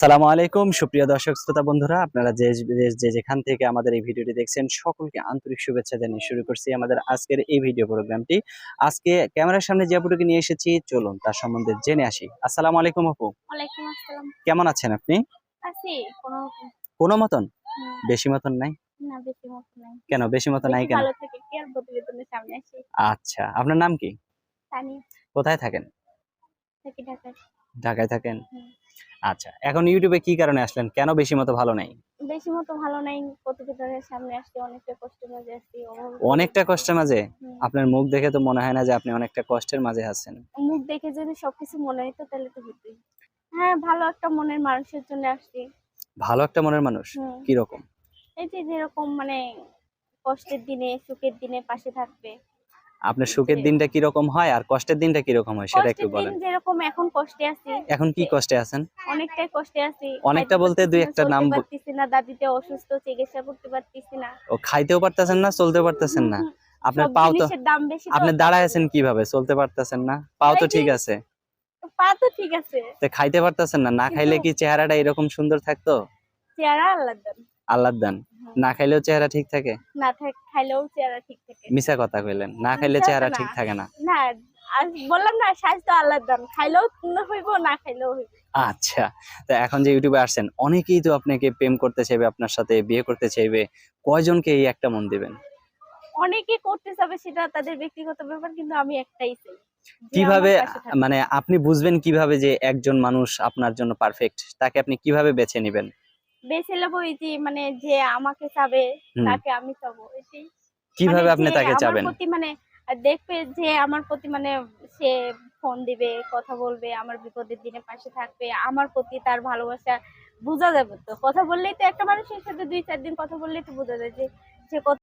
সালামু আলাইকুম সুপ্রিয় দর্শক শ্রোতা বন্ধুরা, আপনারা যে যেখান থেকে আমাদের এই ভিডিওটি দেখছেন সকলকে আন্তরিক শুভেচ্ছা জানিয়ে শুরু করছি আমাদের আজকের এই ভিডিও প্রোগ্রামটি। আজকে ক্যামেরার সামনে যে আপুটিকে নিয়ে এসেছি, চলুন তার সম্বন্ধে জেনে আসি। আসসালামু আলাইকুম আপু। ওয়ালাইকুম আসসালাম। কেমন আছেন আপনি? আছি কোনরকম। কোনো মতন? হুম, বেশি মতন নাই? না বেশি মত নাই। কেন বেশি মতন নাই বেশি কেন? ভালো থেকে কি আর প্রতিবেদনের সামনে আসি। আচ্ছা, আপনার নাম কি? জানি কোথায় থাকেন? থাকি ঢাকায়। ঢাকায় থাকেন? হুম। আচ্ছা, এখন ইউটিউবে কি কারণে আসলেন? কেন বেশি মতো ভালো নাই? বেশি মতো ভালো নাই, প্রতিবেদনের সামনে আসছি, অনেকটা কষ্টের মাঝে আসছি। অনেকটা কষ্টের মাঝে? হুম। আপনার মুখ দেখে তো মনে হয় না যে আপনি অনেকটা কষ্টের মাঝে আছেন। মুখ দেখে যদি সবকিছু মনে হইতো তাহলে তো হতোই। হ্যাঁ, ভালো একটা মনের মানুষের জন্য আসছি। ভালো একটা মনের মানুষ? হুম। কিরকম? এই যে যেরকম মানে কষ্টের দিনে, সুখের দিনে পাশে থাকবে। আপনার যে সুখের দিনটা কিরকম হয় আর কষ্টের দিনটা কিরকম হয় সেটা একটু কষ্টের দিন বলেন। যেরকম এখন কষ্টে আছি, এখন কি যে কষ্টে আছেন? অনেকটাই কষ্টে আছি। অনেকটা খাইতে বলতে পারতেছি দুই না, একটা নাম চলতে পারতেছি না, দাদিতে অসুস্থ, চিকিৎসা করতে পারতেছি না। ও খাইতেও পারতেছেন না, চলতেও পারতেছেন না। হুম, আপনার সব পাও তো, জিনিসের দাম বেশি তো আপনি তার দাঁড়ায় জন্য। আছেন কিভাবে? চলতে পারতেছেন না, পাও তো এই যে ঠিক আছে, পা তো ঠিক আছে, তো খাইতে পারতেছেন না, না কিন্তু খাইলে কি চেহারাটা এরকম সুন্দর থাকতো? চেহারা আল্লাহর দান। আল্লাহর দান। হুম, না খাইলেও চেহারা ঠিক থাকে? খাইলেও চেহারা ঠিক থাকে। মিছা কথা কইলেন, না খাইলে মিছা কথা চেহারা না। ঠিক থাকে না। না, আর বললাম না স্বাস্থ্য আল্লাহর দান। খাইলেও হইব, না খাইলেও হইব। আচ্ছা, তো এখন যে ইউটিউবে আসছেন, অনেকেই তো আপনাকে প্রেম করতে চাইবে, আপনার সাথে বিয়ে করতে চাইবে, কয়জনকে এই একটা মন দিবেন? অনেকে করতে চাবে সেটা তাদের ব্যক্তিগত ব্যাপার, কিন্তু আমি একটাই চাই। যে আমার কিভাবে পাশে থাকবে। মানে আপনি বুঝবেন কিভাবে যে একজন মানুষ আপনার জন্য পারফেক্ট? তাকে আপনি কিভাবে বেছে নিবেন? বেছে নেবো এই যে মানে যে আমাকে চাবে, হুম, তাকে আমি চাবো এটাই। মানে কিভাবে যে আপনি তাকে আমার চাবেন? প্রতি মানে দেখবে যে আমার প্রতি মানে সে ফোন দিবে, কথা বলবে, আমার বিপদের দিনে পাশে থাকবে, আমার প্রতি তার ভালোবাসা বোঝা যাবে তো। কথা বললেই তো একটা মানুষের সাথে ২-৪ দিন কথা বললেই তো বোঝা যায় যে সে কত